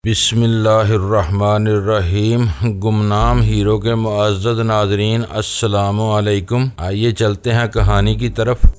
बिस्मिल्लाहिर्रहमानिर्रहीम। गुमनाम हीरो के मुअज़्ज़ज़ नाज़रीन, अस्सलामु अलैकुम। आइए चलते हैं कहानी की तरफ।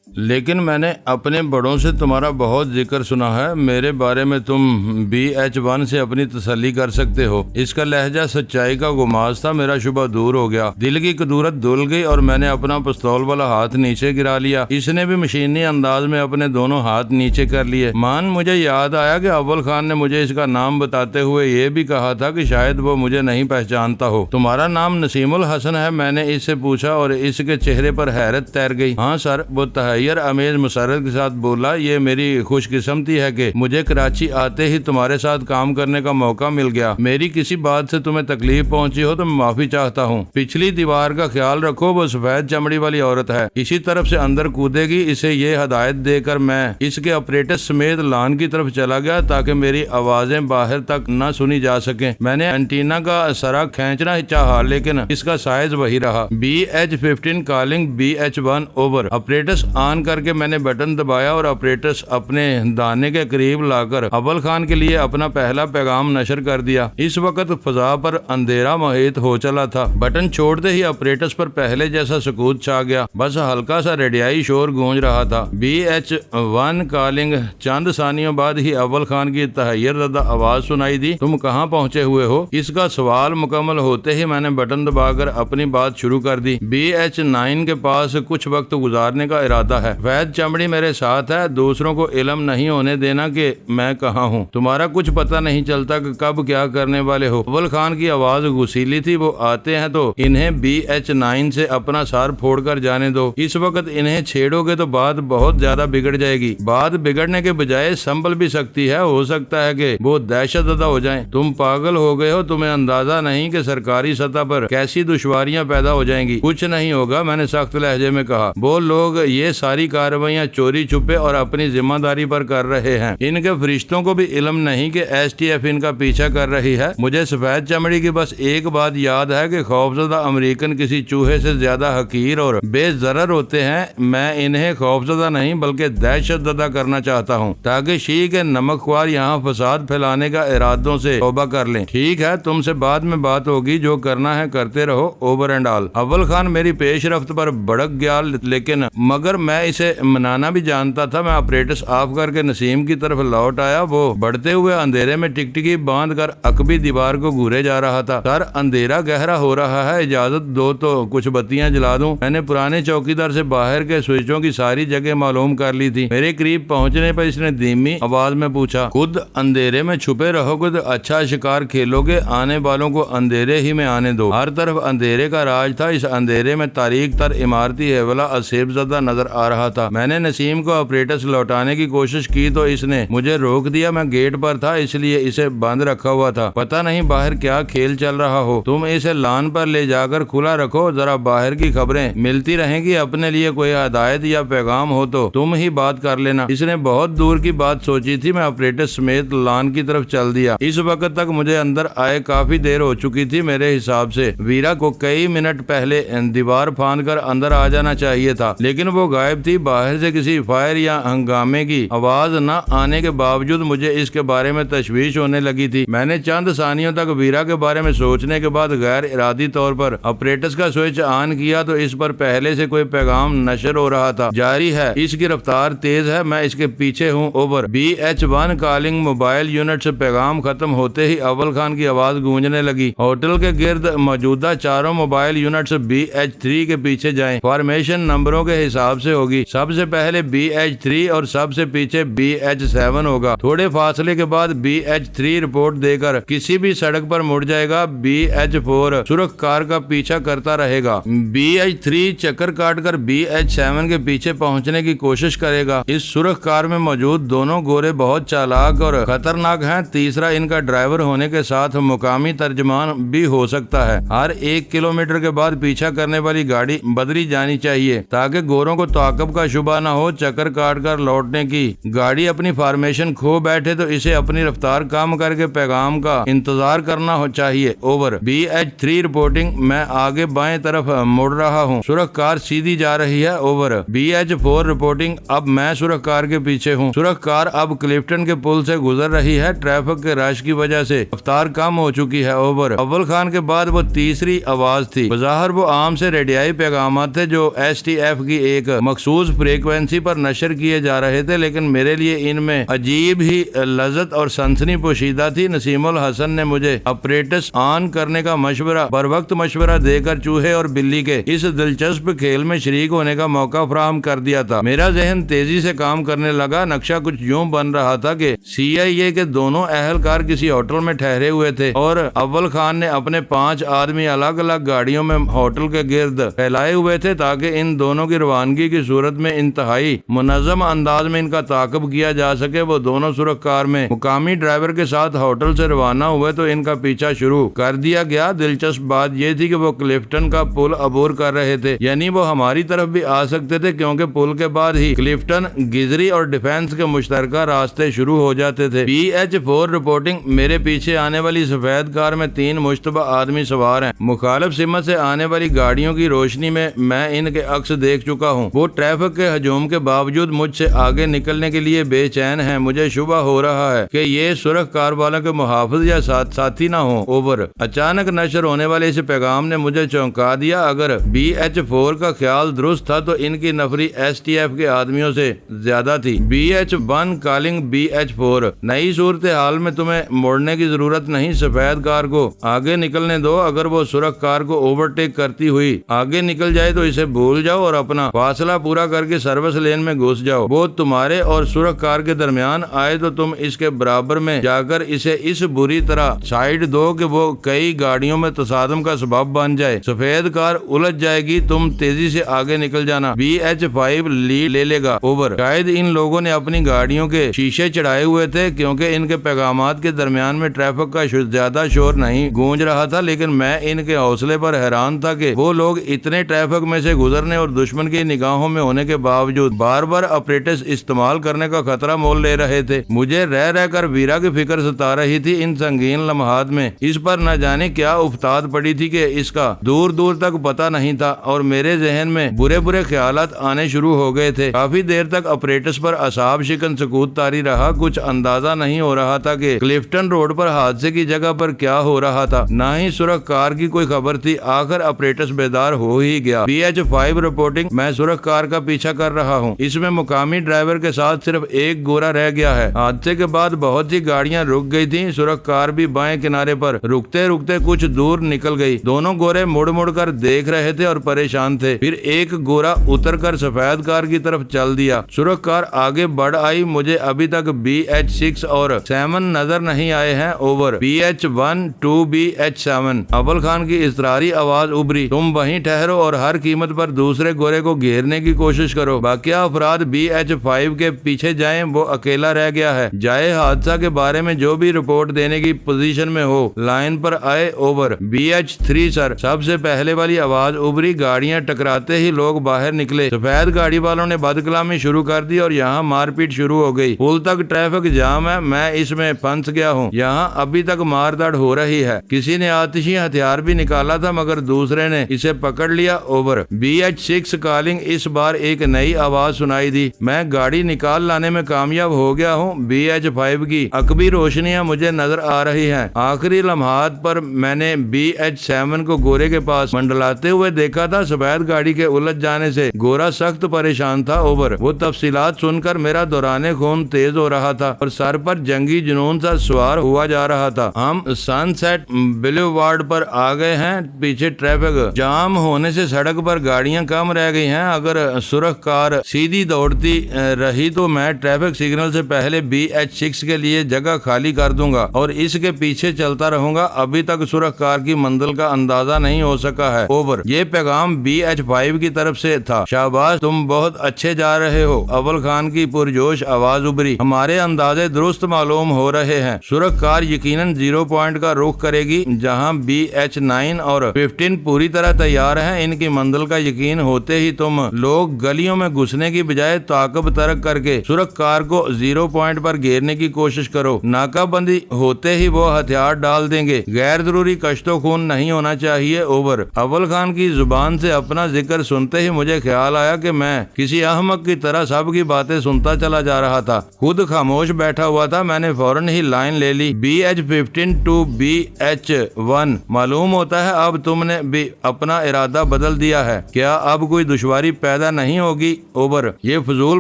लेकिन मैंने अपने बड़ों से तुम्हारा बहुत जिक्र सुना है। मेरे बारे में तुम BH1 से अपनी तसल्ली कर सकते हो। इसका लहजा सच्चाई का गुमाज था। मेरा शुबा दूर हो गया, दिल की कदूरत धुल गई और मैंने अपना पिस्तौल वाला हाथ नीचे गिरा लिया। इसने भी मशीनी अंदाज में अपने दोनों हाथ नीचे कर लिए। मुझे याद आया कि अव्वल खान ने मुझे इसका नाम बताते हुए ये भी कहा था कि शायद वो मुझे नहीं पहचानता हो। तुम्हारा नाम नसीमुल हसन है? मैंने इससे पूछा और इसके चेहरे पर हैरत तैर गई। हाँ सर, वो अमेज मुसर्रत के साथ बोला। ये मेरी खुशकिस्मती है कि मुझे कराची आते ही तुम्हारे साथ काम करने का मौका मिल गया। मेरी किसी बात से तुम्हें तकलीफ पहुंची हो तो मैं माफी चाहता हूँ। पिछली दीवार का ख्याल रखो, वो सफेद चमड़ी वाली औरत है, इसी तरफ से अंदर कूदेगी। इसे ये हदायत देकर मैं इसके ऑपरेटर समेत लान की तरफ चला गया ताकि मेरी आवाजें बाहर तक न सुनी जा सके। मैंने एंटीना का सरा खींचना चाहा लेकिन इसका साइज वही रहा। BH15 calling BH1 over. Operators on करके मैंने बटन दबाया और ऑपरेटर्स अपने दाने के करीब लाकर अव्वल खान के लिए अपना पहला पैगाम नशर कर दिया। इस वक्त फजा पर अंधेरा मुहित हो चला था। बटन छोड़ते ही ऑपरेटर्स पर पहले जैसा सुकूत छा गया। बस हल्का सा रेडियाई शोर गूंज रहा था। BH1 calling. चंद सानियों बाद ही अव्वल खान की तहय्युरज़दा आवाज सुनाई दी। तुम कहाँ पहुँचे हुए हो? इसका सवाल मुकम्मल होते ही मैंने बटन दबाकर अपनी बात शुरू कर दी। BH9 के पास कुछ वक्त गुजारने का इरादा है। वैद चमड़ी मेरे साथ है। दूसरों को इल्म नहीं होने देना कि मैं कहाँ हूँ। तुम्हारा कुछ पता नहीं चलता कि कब क्या करने वाले हो। अव्वल खान की आवाज गुसीली थी। वो आते हैं तो इन्हें BH9 से अपना सार फोड़कर जाने दो। इस वक्त इन्हें छेड़ोगे तो बात बहुत ज्यादा बिगड़ जाएगी। बात बिगड़ने के बजाय संभल भी सकती है। हो सकता है कि वो दहशतज़दा हो जाएं। तुम पागल हो गए हो। तुम्हें अंदाजा नहीं कि सरकारी सतह पर कैसी दुश्वारियां पैदा हो जाएंगी। कुछ नहीं होगा, मैंने सख्त लहजे में कहा। वो लोग ये सारी कार्रवाइयां चोरी छुपे और अपनी जिम्मेदारी पर कर रहे हैं। इनके फरिश्तों को भी इल्म नहीं कि STF इनका पीछा कर रही है। मुझे सफेद चमड़ी की बस एक बात याद है कि खौफजदा अमेरिकन किसी चूहे से ज्यादा हकीर और बेजरर होते हैं। मैं इन्हें खौफजदा नहीं बल्कि दहशतज़दा करना चाहता हूँ ताकि शी के नमकख्वार यहाँ फसाद फैलाने का इरादों से तौबा कर लें। ठीक है, तुमसे बाद में बात होगी। जो करना है करते रहो। Over and all. अव्वल खान मेरी पेशरफ्त पर भड़क गया लेकिन मगर मैं इसे मनाना भी जानता था। मैं ऑपरेटर्स ऑफ करके नसीम की तरफ लौट आया। वो बढ़ते हुए अंधेरे में टिकटिकी बांध कर अकबी दीवार को घूरे जा रहा था। सर, अंधेरा गहरा हो रहा है, इजाजत दो तो कुछ बत्तियां जला दूं। मैंने पुराने चौकीदार से बाहर के स्विचों की सारी जगह मालूम कर ली थी। मेरे करीब पहुंचने पर इसने धीमी आवाज में पूछा, खुद अंधेरे में छुपे रहोगे तो अच्छा शिकार खेलोगे? आने वालों को अंधेरे ही में आने दो। हर तरफ अंधेरे का राज था। इस अंधेरे में तारीख तर इमारती हेवला असेबज़दा नजर आ रहा था। मैंने नसीम को ऑपरेटर्स लौटाने की कोशिश की तो इसने मुझे रोक दिया। मैं गेट पर था इसलिए इसे बंद रखा हुआ था। पता नहीं बाहर क्या खेल चल रहा हो। तुम इसे लान पर ले जाकर खुला रखो, जरा बाहर की खबरें मिलती रहेंगी। अपने लिए कोई हदायत या पैगाम हो तो तुम ही बात कर लेना। इसने बहुत दूर की बात सोची थी। मैं ऑपरेटर समेत लान की तरफ चल दिया। इस वक्त तक मुझे अंदर आए काफी देर हो चुकी थी। मेरे हिसाब से वीरा को कई मिनट पहले दीवार फांद कर अंदर आ जाना चाहिए था, लेकिन वो गायब थी। बाहर से किसी फायर या हंगामे की आवाज न आने के बावजूद मुझे इसके बारे में तशवीश होने लगी थी। मैंने चंद सानियों तक वीरा के बारे में सोचने के बाद गैर इरादी तौर पर ऑपरेटर्स का स्विच ऑन किया तो इस पर पहले से कोई पैगाम नशर हो रहा था। जारी है, इसकी रफ्तार तेज है, मैं इसके पीछे हूँ। Over. BH1 calling. Mobile unit से पैगाम खत्म होते ही अव्वल खान की आवाज गूंजने लगी। होटल के गिर्द मौजूदा चारों मोबाइल यूनिट्स BH3 के पीछे जाएं। फॉर्मेशन नंबरों के हिसाब से होगी। सबसे पहले BH3 और सबसे पीछे BH7 होगा। थोड़े फासले के बाद BH3 रिपोर्ट देकर किसी भी सड़क पर मुड़ जाएगा। BH4 सुरख कार का पीछा करता रहेगा। BH3 चक्कर काटकर BH7 के पीछे पहुंचने की कोशिश करेगा। इस सुरख कार में मौजूद दोनों गोरे बहुत चालाक और खतरनाक हैं। तीसरा इनका ड्राइवर होने के साथ मुकामी तर्जमान भी हो सकता है। हर 1 किलोमीटर के बाद पीछा करने वाली गाड़ी बदली जानी चाहिए ताकि गोरों को ताकत ताकब का शुबा न हो, चक्कर काट कर लौटने की। गाड़ी अपनी फॉर्मेशन खो बैठे तो इसे अपनी रफ्तार कम करके पैगाम का इंतजार करना हो चाहिए। ओवर। BH3 रिपोर्टिंग, मैं आगे बाएं तरफ मुड़ रहा हूँ, सुरखकार सीधी जा रही है। ओवर। BH4 रिपोर्टिंग, अब मैं सुरखकार के पीछे हूँ, सुरखकार अब क्लिफ्टन के पुल से गुजर रही है, ट्रैफिक के रश की वजह से रफ्तार कम हो चुकी है। ओवर। अव्वल खान के बाद वो तीसरी आवाज थी। बज़ाहिर वो आम से रेडियाई पैगाम थे जो STF की एक मखसूस फ्रीक्वेंसी पर नशर किए जा रहे थे, लेकिन मेरे लिए इनमें अजीब ही लज्जत और सनसनी पोशीदा थी। नसीमुल हसन ने मुझे अपरेटस ऑन करने का मशवरा बर वक्त मशवरा देकर चूहे और बिल्ली के इस दिलचस्प खेल में शरीक होने का मौका फराहम कर दिया था। मेरा जहन तेजी से काम करने लगा। नक्शा कुछ यूं बन रहा था कि CIA के दोनों अहलकार किसी होटल में ठहरे हुए थे और अव्वल खान ने अपने 5 आदमी अलग अलग गाड़ियों में होटल के गिर्द फैलाए हुए थे ताकि इन दोनों की रवानगी की सूरत में इंतहाई मुनज़्ज़म अंदाज में इनका ताक़ब किया जा सके। वो दोनों सुरखकार में मुकामी ड्राइवर के साथ होटल से रवाना हुए तो इनका पीछा शुरू कर दिया गया। दिलचस्प बात यह थी कि वो क्लिफ्टन का पुल अबूर कर रहे थे, यानी वो हमारी तरफ भी आ सकते थे क्योंकि पुल के बाद ही क्लिफ्टन, गिजरी और डिफेंस के मुश्तरका रास्ते शुरू हो जाते थे। BH4 रिपोर्टिंग, मेरे पीछे आने वाली सफेद कार में 3 मुश्तबा आदमी सवार हैं। मुखालिफ सिमत से आने वाली गाड़ियों की रोशनी में मैं इनके अक्स देख चुका हूँ। वो ट्रैफिक के हजूम के बावजूद मुझसे आगे निकलने के लिए बेचैन हैं। मुझे शुबा हो रहा है कि ये सुरख कार वालों के मुहाफिज या साथी ना हो। ओवर। अचानक नशर होने वाले इस पैगाम ने मुझे चौंका दिया। अगर BH4 का ख्याल दुरुस्त था तो इनकी नफरी STF के आदमियों से ज्यादा थी। BH1 कॉलिंग BH4, नई सूरत हाल में तुम्हें मोड़ने की जरूरत नहीं, सफेद कार को आगे निकलने दो। अगर वो सुरख कार को ओवरटेक करती हुई आगे निकल जाए तो इसे भूल जाओ और अपना फासला पूरा करके सर्विस लेन में घुस जाओ। वो तुम्हारे और सुरख कार के दरमियान आए तो तुम इसके बराबर में जाकर इसे इस बुरी तरह साइड दो कि वो कई गाड़ियों में तसादम का सबब बन जाए। सफेद कार उलझ जाएगी, तुम तेजी से आगे निकल जाना। BH5 लीड ले लेगा। ओवर। शायद इन लोगों ने अपनी गाड़ियों के शीशे चढ़ाए हुए थे क्योंकि इनके पैगामात के दरमियान में ट्रैफिक का ज्यादा शोर नहीं गूंज रहा था, लेकिन मैं इनके हौसले पर हैरान था कि वो लोग इतने ट्रैफिक में से गुजरने और दुश्मन की निगाहों में होने के बावजूद बार बार अपरेटस इस्तेमाल करने का खतरा मोल ले रहे थे। मुझे रह रह कर वीरा की फिक्र सता रही थी। इन संगीन लम्हात में इस पर न जाने क्या उफ्ताद पड़ी थी कि इसका दूर दूर तक पता नहीं था और मेरे जहन में बुरे बुरे ख्यालात आने शुरू हो गए थे। काफी देर तक अपरेटस पर असाब शिकन सकूत तारी रहा। कुछ अंदाजा नहीं हो रहा था कि क्लिफ्टन रोड पर हादसे की जगह पर क्या हो रहा था, न ही सुरख कार की कोई खबर थी। आखिर अपरेटस बेदार हो ही गया। BH5 रिपोर्टिंग, मैं सुरख कार का पीछा कर रहा हूँ। इसमें मुकामी ड्राइवर के साथ सिर्फ एक गोरा रह गया है। हादसे के बाद बहुत सी गाड़ियां रुक गई थी। सुरख कार भी बाएं किनारे पर रुकते रुकते कुछ दूर निकल गई। दोनों गोरे मुड़ मुड़ कर देख रहे थे और परेशान थे। फिर एक गोरा उतरकर सफेद कार की तरफ चल दिया। सुरख कार आगे बढ़ आई। मुझे अभी तक BH6 और 7 नजर नहीं आए हैं। ओवर। BH1 2 BH7। अव्वल खान की इसरारी आवाज उभरी, तुम वहीं ठहरो और हर कीमत पर दूसरे गोरे को घेरने की कोशिश करो। बाकी अफराद BH5 के पीछे जाएं, वो अकेला रह गया है। जाए हादसा के बारे में जो भी रिपोर्ट देने की पोजीशन में हो लाइन पर आए। ओवर। BH3 sir. सबसे पहले वाली आवाज उभरी। गाड़ियां टकराते ही लोग बाहर निकले। सफेद गाड़ी वालों ने बदकलामी शुरू कर दी और यहाँ मारपीट शुरू हो गई। पुल तक ट्रैफिक जाम है। मैं इसमें फंस गया हूँ। यहाँ अभी तक मारदाड़ हो रही है। किसी ने आतिशी हथियार भी निकाला था मगर दूसरे ने इसे पकड़ लिया। ओवर। BH6 calling. इस बार एक नई आवाज सुनाई दी। मैं गाड़ी निकाल लाने में कामयाब हो गया हूँ। BH5 की अकबी रोशनियां मुझे नजर आ रही हैं। आखिरी लम्हात पर मैंने BH7 को गोरे के पास मंडलाते हुए देखा था। सफेद गाड़ी के उलझ जाने से गोरा सख्त परेशान था। ओवर। वो तफसीलात सुनकर मेरा दौराने खून तेज हो रहा था और सर पर जंगी जुनून सा सवार हुआ जा रहा था। हम सनसेट बुलेवार्ड पर आ गए हैं। पीछे ट्रैफिक जाम होने से सड़क पर गाड़ियां कम रह गई हैं। अगर सुरख कार सीधी दौड़ती रही तो मैं ट्रैफिक सिग्नल से पहले BH6 के लिए जगह खाली कर दूंगा और इसके पीछे चलता रहूंगा। अभी तक सुरख कार की मंजिल का अंदाजा नहीं हो सका है। ओवर। ये पैगाम BH5 की तरफ से था। शाबाश, तुम बहुत अच्छे जा रहे हो। अव्वल खान की पुरजोश आवाज उभरी। हमारे अंदाजे दुरुस्त मालूम हो रहे हैं। सुरख कार यकीनन 0 पॉइंट का रुख करेगी जहां BH9 और 15 पूरी तरह तैयार हैं। इनकी मंजिल का यकीन होते ही तुम लोग लोग गलियों में घुसने की बजाय ताकब तर्क करके सुरक्षकार को 0 पॉइंट पर घेरने की कोशिश करो। नाकाबंदी होते ही वो हथियार डाल देंगे। गैर जरूरी कश्तो खून नहीं होना चाहिए। ओवर। अव्वल खान की जुबान से अपना जिक्र सुनते ही मुझे ख्याल आया कि मैं किसी अहमक की तरह सबकी बातें सुनता चला जा रहा था। खुद खामोश बैठा हुआ था। मैंने फौरन ही लाइन ले ली। BH-15 to BH-1। मालूम होता है अब तुमने भी अपना इरादा बदल दिया है। क्या अब कोई दुश्वारी पैदा नहीं होगी? ओवर। ये फजूल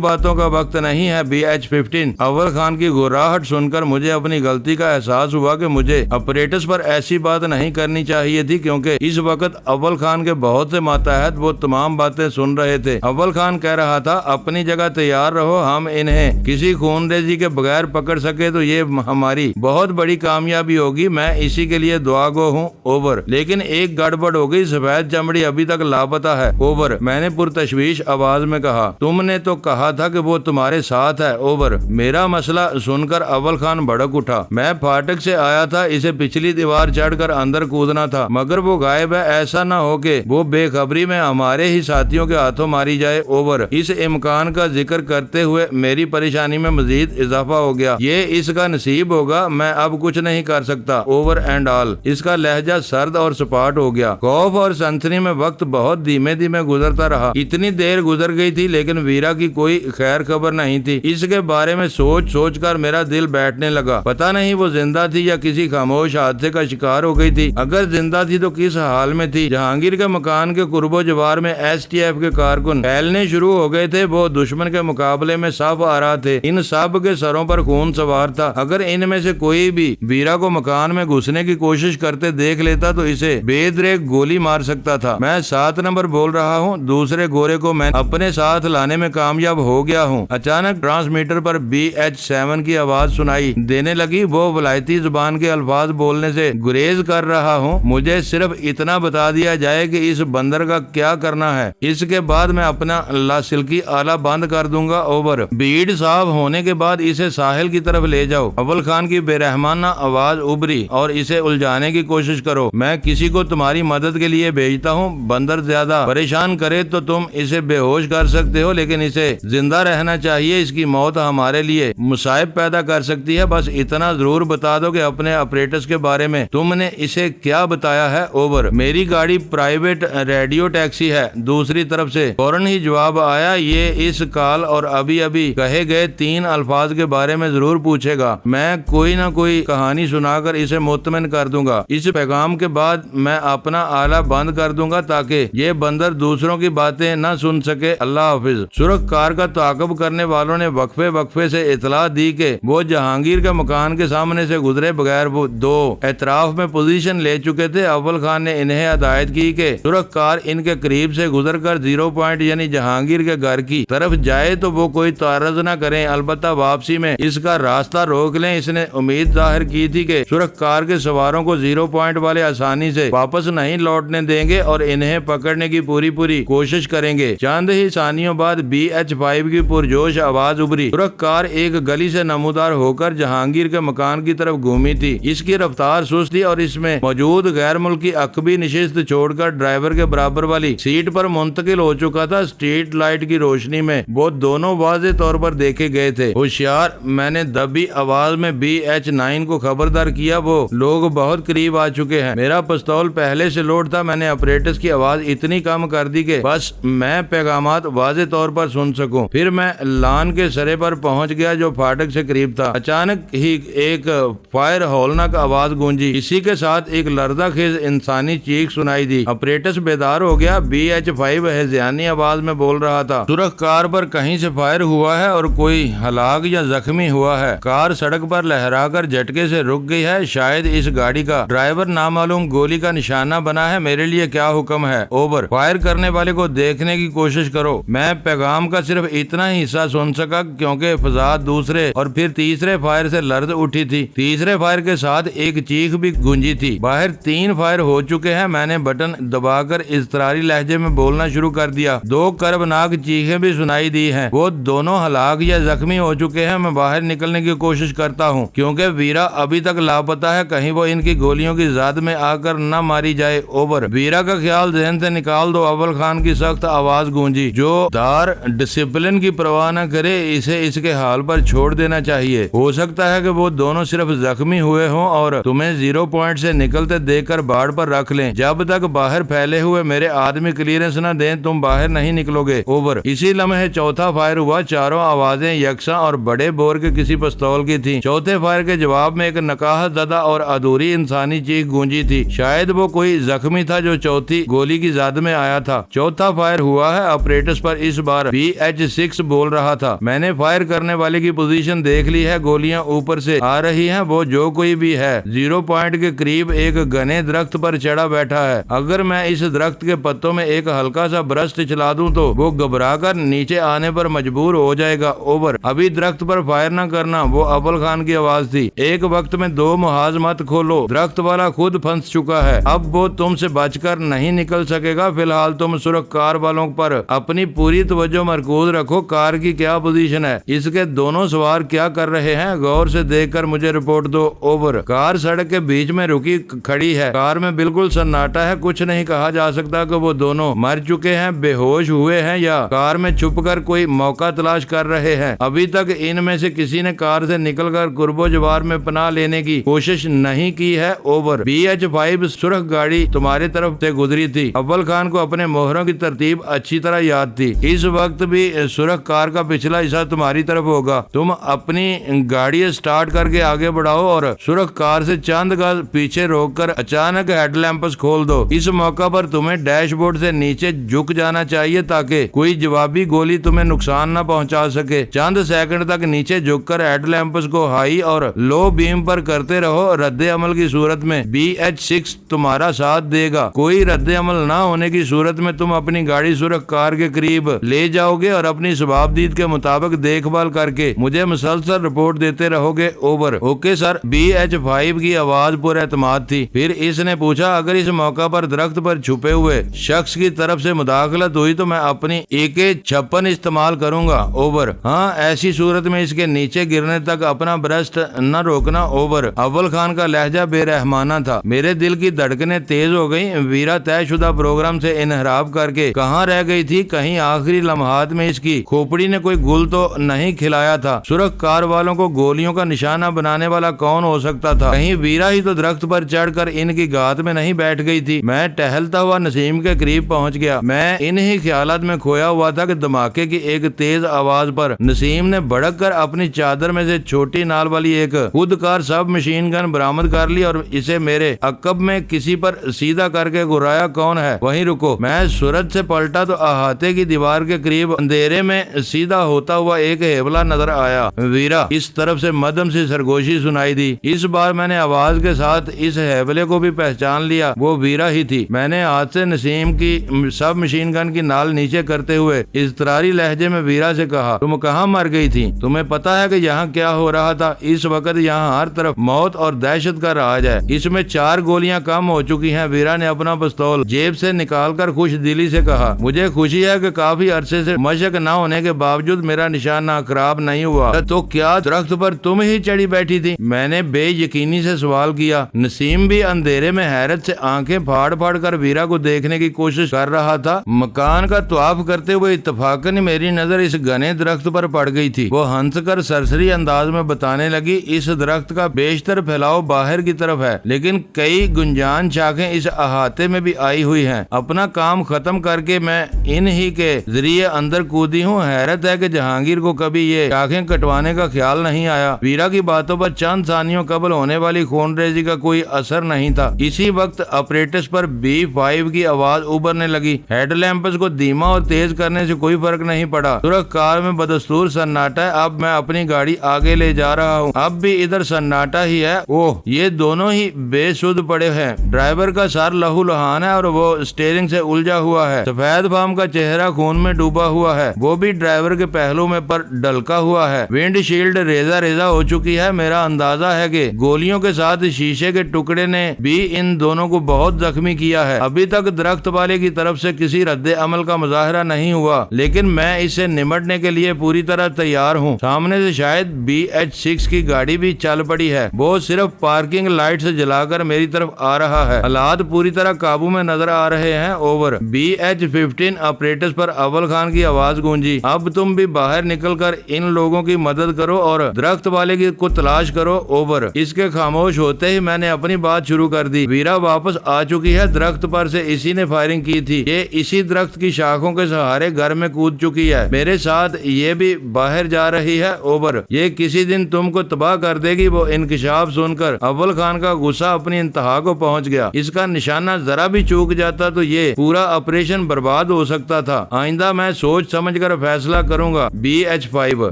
बातों का वक्त नहीं है BH-15। अव्वल खान की गुर्राहट सुनकर मुझे अपनी गलती का एहसास हुआ कि मुझे अपरेटस पर ऐसी बात नहीं करनी चाहिए थी, क्योंकि इस वक्त अव्वल खान के बहुत से मातहत वो तमाम बातें सुन रहे थे। अव्वल खान कह रहा था, अपनी जगह तैयार रहो, हम इन्हें किसी खूनरेजी के बगैर पकड़ सके तो ये हमारी बहुत बड़ी कामयाबी होगी। मैं इसी के लिए दुआगो हूँ। ओवर। लेकिन एक गड़बड़ हो गई, सफेद चमड़ी अभी तक लापता है। ओवर। मैंने पुरतशवीश आवाज में कहा। तुमने तो कहा था कि वो तुम्हारे साथ है। ओवर। मेरा मसला सुनकर अव्वल खान भड़क उठा। मैं फाटक से आया था, इसे पिछली दीवार चढ़कर अंदर कूदना था, मगर वो गायब है। ऐसा न हो कि वो बेखबरी में हमारे ही साथियों के हाथों मारी जाए। ओवर। इस इम्कान का जिक्र करते हुए मेरी परेशानी में मजीद इजाफा हो गया। ये इसका नसीब होगा, मैं अब कुछ नहीं कर सकता। Over and all. इसका लहजा सर्द और सपाट हो गया। खौफ और सनसनी में वक्त बहुत धीमे धीमे गुजरता रहा। इतनी देर गुजर गई थी लेकिन वीरा की कोई खैर खबर नहीं थी। इसके बारे में सोच सोच कर मेरा दिल बैठने लगा। पता नहीं वो जिंदा थी या किसी खामोश हादसे का शिकार हो गई थी। अगर जिंदा थी तो किस हाल में थी? जहांगीर के मकान के कुर्बो जवार में STF के कारकुन फैलने शुरू हो गए थे। वो दुश्मन के मुकाबले में सब आ रहा थे। इन सब के सरों पर खून सवार था। अगर इनमें से कोई भी वीरा को मकान में घुसने की कोशिश करते देख लेता तो इसे बेदरेक गोली मार सकता था। मैं 7 नंबर बोल रहा हूँ। दूसरे गोरे को मैं अपने साथ लाने में कामयाब हो गया हूँ। अचानक ट्रांसमीटर पर BH-7 की आवाज सुनाई देने लगी। वो वलायती जुबान के अल्फाज बोलने से गुरेज कर रहा हूँ। मुझे सिर्फ इतना बता दिया जाए कि इस बंदर का क्या करना है, इसके बाद मैं अपना लासिल्की आला बंद कर दूंगा। ओवर। भीड़ साफ होने के बाद इसे साहिल की तरफ ले जाओ। अव्वल खान की बेरहमाना आवाज उभरी। और इसे उलझाने की कोशिश करो। मैं किसी को तुम्हारी मदद के लिए भेजता हूँ। बंदर ज्यादा परेशान करे तो तुम इसे बेहोश कर सकते हो, लेकिन इसे जिंदा रहना चाहिए। इसकी मौत हमारे लिए मुसाइब पैदा कर सकती है। बस इतना जरूर बता दो कि अपने ऑपरेटर्स के बारे में तुमने इसे क्या बताया है। ओवर। मेरी गाड़ी प्राइवेट रेडियो टैक्सी है। दूसरी तरफ से फौरन ही जवाब आया। ये इस कॉल और अभी अभी कहे गए 3 अल्फाज के बारे में जरूर पूछेगा। मैं कोई ना कोई कहानी सुनाकर इसे मुतमिन कर दूंगा। इस पैगाम के बाद मैं अपना आला बंद कर दूंगा ताकि ये बंदर दूसरों की बातें न सुन सके। अल्लाह हाफिज। सुरक्षकार का ताकब करने वालों ने वक्फे वक्फे से इतला दी कि वो जहांगीर के मकान के सामने से गुजरे बगैर वो 2 एतराफ में पोजीशन ले चुके थे। अव्वल खान ने इन्हें हदायत की कि सुरक्षकार इनके करीब से गुजरकर 0 पॉइंट यानी जहांगीर के घर की तरफ जाए तो वो कोई तारज न करें, अलबत्ता वापसी में इसका रास्ता रोक लें। इसने उम्मीद जाहिर की थी कि सुरक्षकार के सवारों को 0 पॉइंट वाले आसानी से वापस नहीं लौटने देंगे और इन्हें पकड़ने की पूरी कोशिश करेंगे। चंद ही सानियों बाद BH-5 की पुरजोश आवाज उभरी। सुरक्षकार एक गली से नमूदार होकर जहांगीर के मकान की तरफ घूमी थी। इसकी रफ्तार सुस्त थी और इसमें मौजूद गैर मुल्की अकबी निशिस्त छोड़कर ड्राइवर के बराबर वाली सीट पर मुंतकिल हो चुका था। स्ट्रीट लाइट की रोशनी में वो दोनों वाज़े तौर पर देखे गए थे। होशियार, मैंने दबी आवाज में BH-9 को खबरदार किया। वो लोग बहुत करीब आ चुके हैं। मेरा पिस्तौल पहले से लोड था। मैंने ऑपरेटर्स की आवाज इतनी कम कर दी कि बस मैं पैगामात वाज़े तौर पर सुन सकूं। फिर मैं लान के सरे पर पहुंच गया जो फाटक से करीब था। अचानक ही एक फायर हौलनाक आवाज गूंजी। इसी के साथ एक लर्ज़ाखेज इंसानी चीख सुनाई दी। ऑपरेटर्स बेदार हो गया। BH-5 हज़ियानी आवाज में बोल रहा था, तुरक कार पर कहीं से फायर हुआ है और कोई हलाक या जख्मी हुआ है। कार सड़क पर लहराकर झटके से रुक गई है। शायद इस गाड़ी का ड्राइवर नामालूम गोली का निशाना बना है। मेरे लिए क्या हुक्म है? ओवर। फायर करने वाले को देखने की कोशिश करो। मैं पैगाम का सिर्फ इतना ही हिस्सा सुन सका क्योंकि फजा दूसरे और फिर तीसरे फायर से लर्ज उठी थी। तीसरे फायर के साथ एक चीख भी गूंजी थी। बाहर 3 फायर हो चुके हैं। मैंने बटन दबाकर इज़तरारी लहजे में बोलना शुरू कर दिया। 2 कर्बनाक चीखें भी सुनाई दी हैं। वो दोनों हलाक या जख्मी हो चुके हैं। मैं बाहर निकलने की कोशिश करता हूँ क्योंकि वीरा अभी तक लापता है। कहीं वो इनकी गोलियों की ज़द में आकर न मारी जाए। ओवर। वीरा का ख्याल जहन से निकाल दो। अव्वल खान की सख्त आवाज गूंजी। जो दार डिसिप्लिन की परवाह न करे, इसे इसके हाल पर छोड़ देना चाहिए। हो सकता है कि वो दोनों सिर्फ जख्मी हुए हों और तुम्हें 0 पॉइंट से निकलते देखकर बाड़ पर रख लें। जब तक बाहर फैले हुए मेरे आदमी क्लियरेंस न दें, तुम बाहर नहीं निकलोगे। ओवर। इसी लम्हे चौथा फायर हुआ। चारों आवाजें यकसा और बड़े बोर के किसी पिस्तौल की थी। चौथे फायर के जवाब में एक नकाहत ज़दा और अधूरी इंसानी चीख गूंजी थी। शायद वो कोई जख्मी था जो चौथी गोली की जद में आया था। चौथा फायर हुआ है। ऑपरेटर्स पर इस बार BH6 बोल रहा था। मैंने फायर करने वाले की पोजीशन देख ली है। गोलियां ऊपर से आ रही हैं। वो जो कोई भी है 0 पॉइंट के करीब एक घने दरख्त पर चढ़ा बैठा है। अगर मैं इस दरख्त के पत्तों में एक हल्का सा ब्रश चला दूं तो वो घबराकर नीचे आने पर मजबूर हो जाएगा। ओवर। अभी दरख्त पर फायर न करना। वो अव्वल खान की आवाज थी। एक वक्त में 2 मुहाज मत खोलो। दरख्त वाला खुद फंस चुका है। अब वो तुमसे बचकर नहीं निकल सकेगा। फिलहाल तुम सुरख कार वालों पर अपनी पूरी तवज्जो मरकूज रखो। कार की क्या पोजीशन है, इसके दोनों सवार क्या कर रहे हैं, गौर से देखकर मुझे रिपोर्ट दो। ओवर। कार सड़क के बीच में रुकी खड़ी है। कार में बिल्कुल सन्नाटा है। कुछ नहीं कहा जा सकता कि वो दोनों मर चुके हैं, बेहोश हुए हैं या कार में छुपकर कोई मौका तलाश कर रहे हैं। अभी तक इनमें से किसी ने कार से निकलकर कुर्बो जवार में पनाह लेने की कोशिश नहीं की है। ओवर। BH5 सुरख गाड़ी तुम्हारे तरफ से गुजरी थी। अव्वल खान को अपने मोहरों की तरतीब अच्छी तरह याद थी। इस वक्त भी सुरख कार का पिछला हिस्सा तुम्हारी तरफ होगा। तुम अपनी गाड़ी स्टार्ट करके आगे बढ़ाओ और सुरख कार से चंद गज पीछे रोककर अचानक हेडलैंप्स खोल दो। इस मौका पर तुम्हें डैशबोर्ड से नीचे झुक जाना चाहिए ताकि कोई जवाबी गोली तुम्हें नुकसान न पहुंचा सके। चंद सेकंड तक नीचे झुककर हेडलैंप्स को हाई और लो बीम पर करते रहो। रद्दे अमल की सूरत में BH6 तुम्हारा साथ देगा। कोई रद्दे अमल न होने की सूरत में तुम अपनी गाड़ी सुरख कार के करीब ले जाओगे और अपनी सवाबदीद के मुताबिक देखभाल करके मुझे मुसलसल रिपोर्ट देते रहोगे। ओवर। Okay sir. BH5 की आवाज पुरएतमाद थी। फिर इसने पूछा, अगर इस मौका पर दरख्त पर छुपे हुए शख्स की तरफ से मुदाखलत हुई तो मैं अपनी AK-56 इस्तेमाल करूंगा। ओवर। हाँ, ऐसी सूरत में इसके नीचे गिरने तक अपना ब्रस्ट न रोकना। ओवर। अव्वल खान का लहजा बेरहमाना था। मेरे दिल की धड़कनें तेज हो गई। वीरा तयशुदा प्रोग्राम से इनहराब करके कहाँ रह गई थी। कहीं आखिरी लम्हात में इसकी खोपड़ी ने कोई गुल तो नहीं खिलाया था। सुरख कार वालों को गोलियों का निशाना बनाने वाला कौन हो सकता था। कहीं वीरा ही तो दरख्त पर चढ़कर इनकी गात में नहीं बैठ गई थी। मैं टहलता हुआ नसीम के करीब पहुंच गया। मैं इन्हीं ख्यालात में खोया हुआ था कि धमाके की एक तेज आवाज पर नसीम ने भड़क कर अपनी चादर में से छोटी नाल वाली एक खुदकार सब मशीन गन बरामद कर ली और इसे मेरे अकब में किसी पर सीधा करके गुर्राया। कौन है? वहीं रुको। मैं सूरज से पलटा तो अहाते की दीवार के करीब अंधेरे में सीधा होता हुआ एक हेवला नजर आया। वीरा। इस तरफ से मध्यम से सरगोशी सुनाई दी। इस बार मैंने आवाज के साथ इस हेवले को भी पहचान लिया। वो वीरा ही थी। मैंने हाथ से नसीम की सब मशीन गन की नाल नीचे करते हुए इज़तरारी लहजे में वीरा से कहा, तुम कहाँ मर गई थी? तुम्हें पता है कि यहाँ क्या हो रहा था? इस वक्त यहाँ हर तरफ मौत और दहशत का राज है। इसमें 4 गोलियां कम हो चुकी हैं। वीरा ने अपना पिस्तौल जेब से निकालकर खुश दिली से कहा, मुझे खुशी है कि काफी अरसे से मशक न होने के बावजूद मेरा निशाना खराब नहीं हुआ। तो क्या दरख्त पर तुम ही चढ़ी बैठी थी? मैंने बेयकीनी से सवाल किया। नसीम भी अंधेरे में हैरत से आंखें फाड़ फाड़ कर वीरा को देखने की कोशिश कर रहा था। मकान का तवाफ करते हुए इत्तफाकन मेरी नजर इस घने दरख्त पर पड़ गई थी। वो हंसकर सरसरी अंदाज में बताने लगी, इस दरख्त का बेशतर फैलाव बाहर की तरफ है, लेकिन कई गुंजान शाखें इस अहाते में भी आई हुई हैं। अपना काम खत्म करके मैं इन ही के जरिए अंदर कूदी हूँ। हैरत है कि जहांगीर को कभी ये शाखें कटवाने का ख्याल नहीं आया। वीरा की बातों पर चंद सानियों कबल होने वाली खूनरेजी का कोई असर नहीं था। इसी वक्त ऑपरेटर्स पर B5 की आवाज उभरने लगी। हेडलैंप्स को धीमा और तेज करने से कोई फर्क नहीं पड़ा। तुरंत कार में बदस्तूर सन्नाटा है। अब मैं अपनी गाड़ी आगे ले जा रहा हूँ। अब भी इधर सन्नाटा ही है। ओह, ये दोनों ही बेसुध पड़े हैं। ड्राइवर का सर लहूलुहान है और वो स्टीयरिंग से उलझा हुआ है। सफेद फार्म का चेहरा खून में डूबा हुआ है। वो भी ड्राइवर के पहलू में पर डलका हुआ है। विंडशील्ड रेजा रेजा हो चुकी है। मेरा अंदाजा है कि गोलियों के साथ शीशे के टुकड़े ने भी इन दोनों को बहुत जख्मी किया है। अभी तक दरख्त वाले की तरफ से किसी रद्दे अमल का मुजाहरा नहीं हुआ, लेकिन मैं इससे निमटने के लिए पूरी तरह तैयार हूँ। सामने से शायद BH6 की गाड़ी भी चल पड़ी है। वो सिर्फ पार्किंग लाइट से जलाकर मेरी तरफ आ रहा है। हालात पूरी तरह काबू में नजर आ रहे हैं। ओवर। BH15 ऑपरेटर्स पर अव्वल खान की आवाज गूंजी, अब तुम भी बाहर निकलकर इन लोगों की मदद करो और दरख्त वाले को तलाश करो, ओवर। इसके खामोश होते ही मैंने अपनी बात शुरू कर दी। वीरा वापस आ चुकी है, दरख्त पर से इसी ने फायरिंग की थी, ये इसी दरख्त की शाखों के सहारे घर में कूद चुकी है, मेरे साथ ये भी बाहर जा रही है, ओवर। ये किसी दिन तुमको तबाह कर देगी। वो इंकशाफ सुनकर अव्वल खान का गुस्सा अपनी इंतहा को पहुंच गया। इसका निशाना जरा भी चूक जाता तो ये पूरा ऑपरेशन बर्बाद हो सकता था। आइंदा मैं सोच समझकर फैसला करूंगा। BH5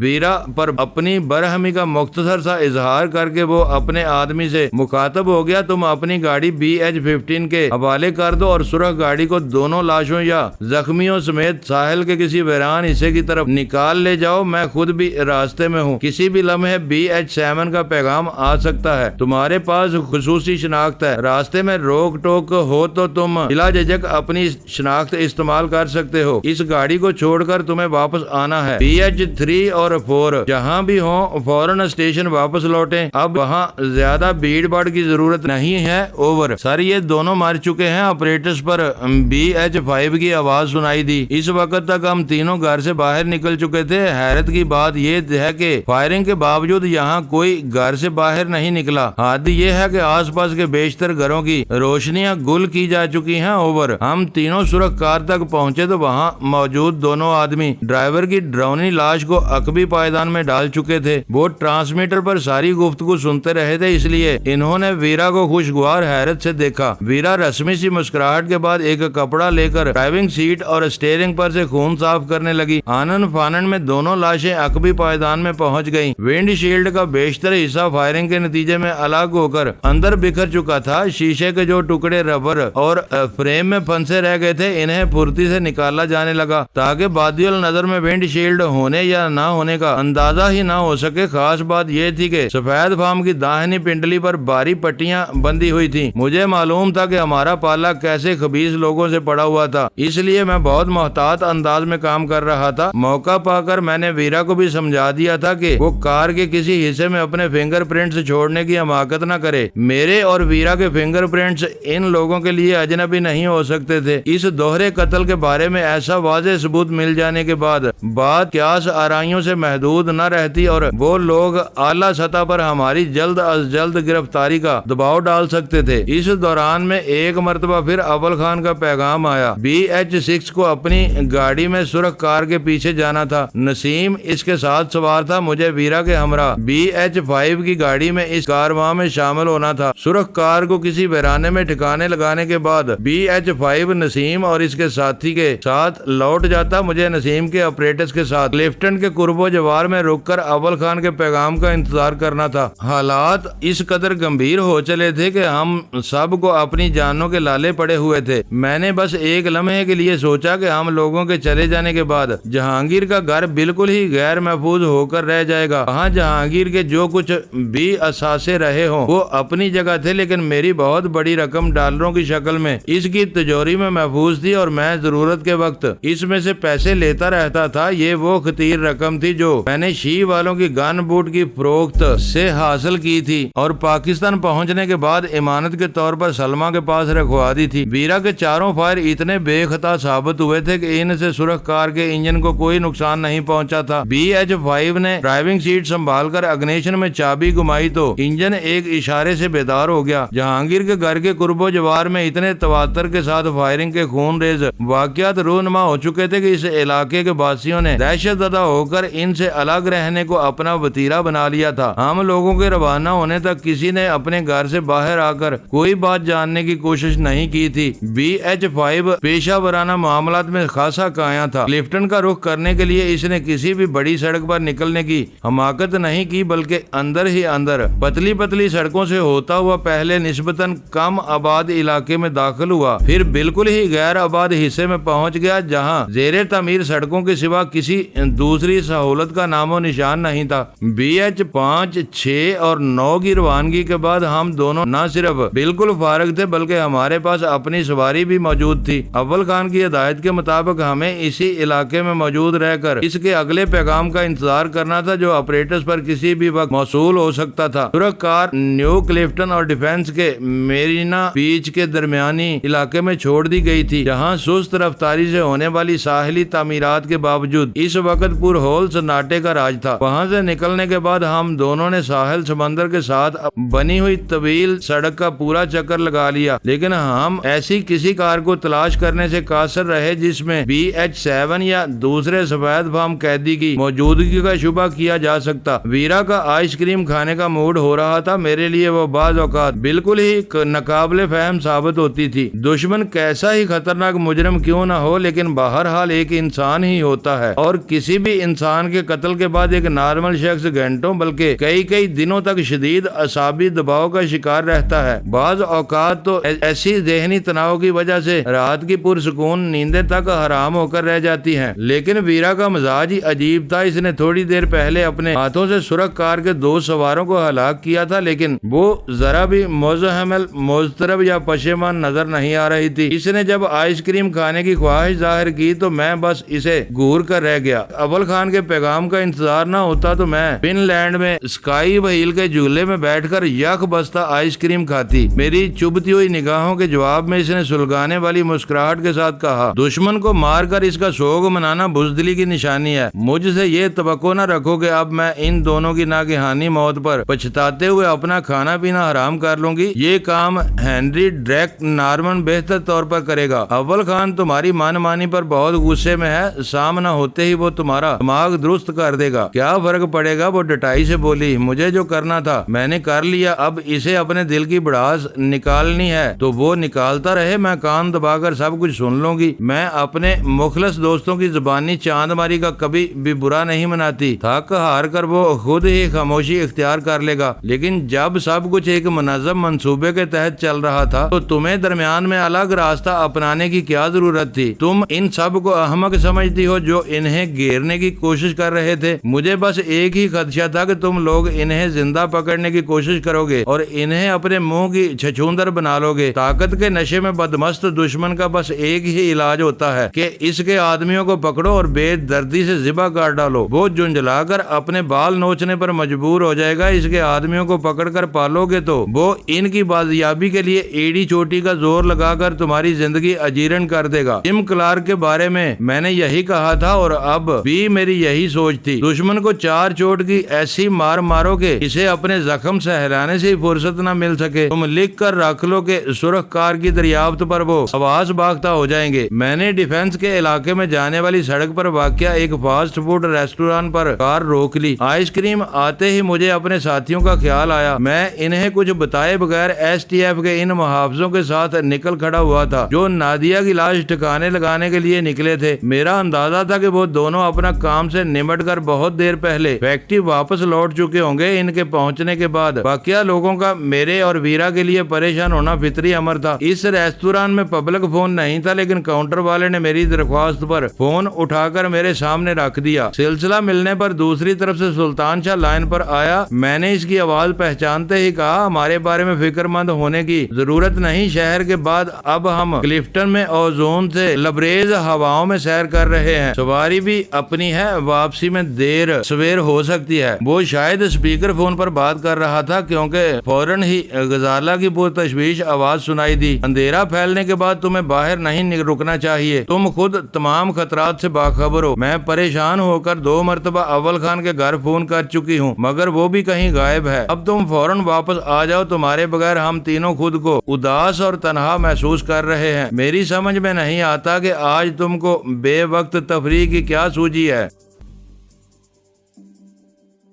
वीरा पर अपनी बरहमी का मुख्तसर सा इजहार करके वो अपने आदमी से मुखातब हो गया, तुम अपनी गाड़ी BH15 के हवाले कर दो और सुरख गाड़ी को दोनों लाशों या जख्मियों समेत साहिल के किसी वीरान हिस्से की तरफ निकाल ले जाओ, मैं खुद भी रास्ते में हूँ। किसी भी लम्हे BH7 का पैगाम आ सकता है, तुम्हारे पास खुसूसी शनाख्त है, रास्ते में रोक टोक हो तो तुम बिला झिझक अपनी शनाख्त इस्तेमाल कर सकते हो। इस गाड़ी को छोड़कर तुम्हें वापस आना है। BH3 और 4 जहाँ भी हो फौरन स्टेशन वापस लौटें, अब वहाँ ज्यादा भीड़ भाड़ की जरूरत नहीं है, ओवर। सर ये दोनों मर चुके हैं, ऑपरेटर्स पर BH5 की आवाज सुनाई दी। इस वक्त तक हम तीनों घर से बाहर निकल चुके थे। हैरत की बात ये है कि फायरिंग के बावजूद यहाँ कोई घर से बाहर नहीं निकला। हद ये है कि आसपास के बेशतर घरों की रोशनियां गुल की जा चुकी हैं, ओवर। हम तीनों सुरख कार तक पहुंचे तो वहां मौजूद दोनों आदमी ड्राइवर की डरावनी लाश को अकबी पायदान में डाल चुके थे। वो ट्रांसमीटर पर सारी गुफ्तगू सुनते रहे थे, इसलिए इन्होंने वीरा को खुशगवार हैरत से देखा। वीरा रस्मी सी मुस्कुराहट के बाद एक कपड़ा लेकर ड्राइविंग सीट और स्टीयरिंग पर से खून साफ करने लगी। आनन फानन में दोनों लाशें अकबी पायदान में पहुंच गयी। विंड शील्ड का बेशतर हिस्सा फायरिंग के नतीजे में अलग होकर अंदर बिखर चुका था। शीशे के जो टुकड़े रबर और फ्रेम में फंसे रह गए थे, इन्हें फुर्ती से निकाला जाने लगा ताकि बादियल नजर में विंड शील्ड होने या ना होने का अंदाजा ही ना हो सके। खास बात यह थी कि सफेद फार्म की दाहिनी पिंडली पर बारी पट्टियां बंधी हुई थी। मुझे मालूम था कि हमारा पाला कैसे खबीस लोगों से पड़ा हुआ था, इसलिए मैं बहुत मोहतात अंदाज में काम कर रहा था। मौका पाकर मैंने वीरा को भी समझा दिया था कि वो कार के किसी हिस्से में अपने फिंगरप्रिंट्स छोड़ने की हमाकत न करे। मेरे और वीरा के फिंगरप्रिंट्स इन लोगों के लिए अजनबी नहीं हो सकते थे। इस दोहरे कत्ल के बारे में ऐसा वाज़ेह सबूत मिल जाने के बाद बात क्यास आराइयों से महदूद न रहती और वो लोग आला सतह पर हमारी जल्द अज जल्द गिरफ्तारी का दबाव डाल सकते थे। इस दौरान में एक मर्तबा फिर अव्वल खान का पैगाम आया। BH6 को अपनी गाड़ी में सुरख कार के पीछे जाना था। नसीम इसके साथ सवार था। मुझे वीरा के हमरा BH5 की गाड़ी में इस कारवां में शामिल होना था। सुरख कार को किसी वीराने में ठिकाने लगाने के बाद BH5 नसीम और इसके साथी के साथ लौट जाता। मुझे नसीम के ऑपरेटर्स के साथ क्लिफ्टन के कुर्बो जवार में रुककर अव्वल खान के पैगाम का इंतजार करना था। हालात इस कदर गंभीर हो चले थे कि हम सब को अपनी जानों के लाले पड़े हुए थे। मैंने बस एक लम्हे के लिए सोचा कि हम लोगों के चले जाने के बाद जहांगीर का घर बिल्कुल ही गैर महफूज होकर रह जाएगा। वहाँ जहांगीर के जो कुछ भी असासे रहे हों वो अपनी जगह थे, लेकिन मेरी बहुत बड़ी रकम डॉलरों की शक्ल में इसकी तिजोरी में महफूज थी और मैं जरूरत के वक्त इसमें से पैसे लेता रहता था। ये वो खतीर रकम थी जो मैंने शी वालों की गन बूट की फरोख्त से हासिल की थी और पाकिस्तान पहुंचने के बाद इमानत के तौर पर सलमा के पास रखवा दी थी। वीरा के चारों फायर इतने बेखता साबित हुए थे कि इनसे सुरख कार के इंजन को कोई नुकसान नहीं पहुंचा था। BH5 ने ड्राइविंग सीट संभालकर अग्निशन में चाबी घुमाई तो इंजन एक इशारे से बेदार हो गया। जहांगीर के घर के कुर्बो जवार में इतने तवातर के साथ फायरिंग के खून रेज वाकयात रूनमा हो चुके थे कि इस इलाके के वासियों ने दहशतज़दा होकर इनसे अलग रहने को अपना वतीरा बना लिया था। हम लोगों के रवाना होने तक किसी ने अपने घर से बाहर आकर कोई बात जानने की कोशिश नहीं की थी। BH5 पेशा वराना मामलात में खासा काया था। क्लिफ्टन का रुख करने के लिए इसने किसी भी बड़ी सड़क पर निकलने की हमाकत नहीं की, बल्कि अंदर ही अंदर पतली पतली सड़कों से होता हुआ पहले निस्बतन कम आबाद इलाके में दाखिल हुआ, फिर बिल्कुल ही गैर आबाद हिस्से में पहुंच गया जहां जेरे तमीर सड़कों के सिवा किसी दूसरी सहूलत का नामो निशान नहीं था। BH5, 6 और 9 की रवानगी के बाद हम दोनों न सिर्फ बिल्कुल फारग थे बल्कि हमारे पास अपनी सवारी भी मौजूद थी। अव्वल खान की हिदायत के मुताबिक हमें इसी इलाके में मौजूद रहकर इसके अगले पैगाम का इंतजार करना था जो ऑपरेटर्स पर किसी भी वक्त मौसूल हो सकता था। सुरख कार न्यू क्लिफ्टन और डिफेंस के मेरीना बीच के दरमियानी इलाके में छोड़ दी गई थी, जहां सुस्त रफ्तारी से होने वाली साहिली तामीरात के बावजूद इस वक्त पुरहोल सन्नाटे का राज था। वहाँ से निकलने के बाद हम दोनों ने साहिल समंदर के साथ बनी हुई तवील सड़क का पूरा चक्कर लगा लिया, लेकिन हम ऐसी किसी कार को तलाश करने से कासर रहे जिसमें BH7 या दूसरे सफेद फार्म कैदी की मौजूदगी का शुबा किया जा सकता। वीरा का आइसक्रीम खाने का मूड हो रहा था। मेरे लिए वो बाज़ औक़ात बिल्कुल ही नाकाबिले फहम साबित होती थी। दुश्मन कैसा ही खतरनाक मुजरिम क्यों न हो, लेकिन बहरहाल एक इंसान ही होता है, और किसी भी इंसान के कत्ल के बाद एक नॉर्मल शख्स घंटों बल्कि कई दिनों तक शदीद असाबी दबाव का शिकार रहता है। बाज़ औकात तो ऐसी ज़हनी तनाव की वजह से रात की पुरसुकून नींदें तक हराम होकर रह जाती हैं। लेकिन वीरा का मिजाज ही अजीब था। इसने थोड़ी देर पहले अपने हाथों से सुरख कार के 2 सवारों को हलाक किया था, लेकिन वो जरा भी मुज़हमल, मुज़तरब या पशेमान नजर नहीं आ रही थी। इसने जब आइसक्रीम खाने की ख्वाहिश जाहिर की तो मैं बस इसे घूर कर रह गया। अव्वल खान के पैगाम का इंतजार न होता तो मैं फिनलैंड में स्काई व्हील के झूले में बैठकर यक बस्ता आइसक्रीम खाती। मेरी चुभती हुई निगाहों के जवाब में इसने सुलगाने वाली मुस्कुराहट के साथ कहा, दुश्मन को मारकर इसका शौक मनाना बुज़दिली की निशानी है। मुझसे ये तवक्को न रखो कि अब मैं इन दोनों की नागहानी मौत पर पछताते हुए अपना खाना पीना हराम कर लूंगी। ये काम हेनरी ड्रैक नॉर्मन बेहतर तौर पर करेगा। अव्वल खान तुम्हारी मनमानी पर बहुत गुस्से में है। सामना होते ही वो तुम्हारा दिमाग दुरुस्त कर देगा। क्या फर्क पड़ेगा, वो डटाई से बोली। मुझे जो करना था मैंने कर लिया। अब इसे अपने दिल की भड़ास निकालनी है तो वो निकालता रहे। मैं कान दबाकर सब कुछ सुन लूंगी। मैं अपने मुखलस दोस्तों की जुबानी चांदमारी का कभी भी बुरा नहीं मनाती। थक हार कर वो खुद ही खामोशी इख्तियार कर लेगा। लेकिन जब सब कुछ एक मुनज़्ज़म मंसूबे के तहत चल रहा था तो तुम्हें दरमियान में अलग रास्ता अपनाने की क्या जरूरत थी? तुम इन सब को अहमक समझती हो जो इन्हें घेरने की कोशिश कर रहे थे। मुझे बस एक ही खदशा था कि तुम लोग इन्हें जिंदा पकड़ने की कोशिश करोगे और इन्हें अपने मुंह की छछूंदर बना लोगे। ताकत के नशे में बदमस्त दुश्मन का बस एक ही इलाज होता है कि इसके आदमियों को पकड़ो और बेदर्दी से ज़िबा कर डालो। वो झुंझलाकर अपने बाल नोचने पर मजबूर हो जाएगा। इसके आदमियों को पकड़कर पालोगे तो वो इनकी बाजियाबी के लिए एड़ी चोटी का जोर लगाकर तुम्हारी जिंदगी अजीरन कर देगा। टिम क्लार्क के बारे में मैंने यही कहा था और अब भी मेरी यही सोच थी। दुश्मन को 4 चोट की ऐसी मार मारो कि इसे अपने जख्म सहलाने से फुर्सत न मिल सके। तुम लिख कर रख लो कि सुरख कार की दरियाफ्त पर वो आवाज बागता हो जाएंगे। मैंने डिफेंस के इलाके में जाने वाली सड़क पर वाक़या एक फास्ट फूड रेस्टोरेंट पर कार रोक ली। आइसक्रीम आते ही मुझे अपने साथियों का ख्याल आया। मैं इन्हें कुछ बताए बगैर STF के इन मुहाफिजों के साथ निकल खड़ा हुआ था जो नादिया की लाश ठिकाने लगाने के लिए निकले थे। मेरा अंदाजा था कि वो दोनों अपना काम से निमट कर बहुत देर पहले फैक्ट्री वापस लौट चुके होंगे। इनके पहुंचने के बाद बाकिया लोगों का मेरे और वीरा के लिए परेशान होना फितरी अमर था। इस रेस्तुरान में पब्लिक फोन नहीं था, लेकिन काउंटर वाले ने मेरी दरख्वास्त पर फोन उठाकर मेरे सामने रख दिया। सिलसिला मिलने पर दूसरी तरफ से सुल्तान शाह लाइन पर आया। मैंने इसकी आवाज पहचानते ही कहा, हमारे बारे में फिक्रमंद होने की जरूरत नहीं। शहर के बाद अब हम क्लिफ्टन में ओजोन से लबरेज हवाओं में सैर कर रहे हैं। सवारी भी अपनी है, वापसी में देर सवेर हो सकती है। वो शायद स्पीकर फोन पर बात कर रहा था क्योंकि फौरन ही गजाला की पुरतशवीश आवाज सुनाई दी। अंधेरा फैलने के बाद तुम्हें बाहर नहीं रुकना चाहिए। तुम खुद तमाम खतरात से बाखबर हो। मैं परेशान होकर 2 मरतबा अव्वल खान के घर फोन कर चुकी हूँ, मगर वो भी कहीं गायब है। अब तुम फौरन वापस आ जाओ। तुम्हारे बगैर हम तीनों खुद को उदास और तन्हा महसूस कर रहे हैं। मेरी समझ में नहीं आता कि आज तुमको बेवक्त तफरीह की क्या सूझी है।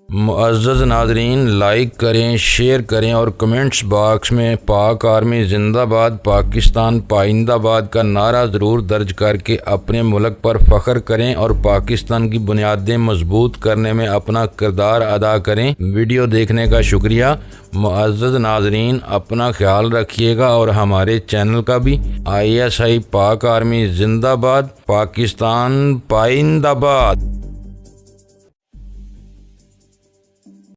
मुअज़्ज़ज़ नाज़रीन, लाइक करें, शेयर करें और कमेंट्स बॉक्स में पाक आर्मी जिंदाबाद, पाकिस्तान पाइंदाबाद का नारा ज़रूर दर्ज करके अपने मुल्क पर फ़ख्र करें और पाकिस्तान की बुनियादें मजबूत करने में अपना किरदार अदा करें। वीडियो देखने का शुक्रिया। मुअज़्ज़ज़ नाज़रीन, अपना ख्याल रखिएगा और हमारे चैनल का भी। ISI पाक आर्मी जिंदाबाद, पाकिस्तान पाइंदाबाद।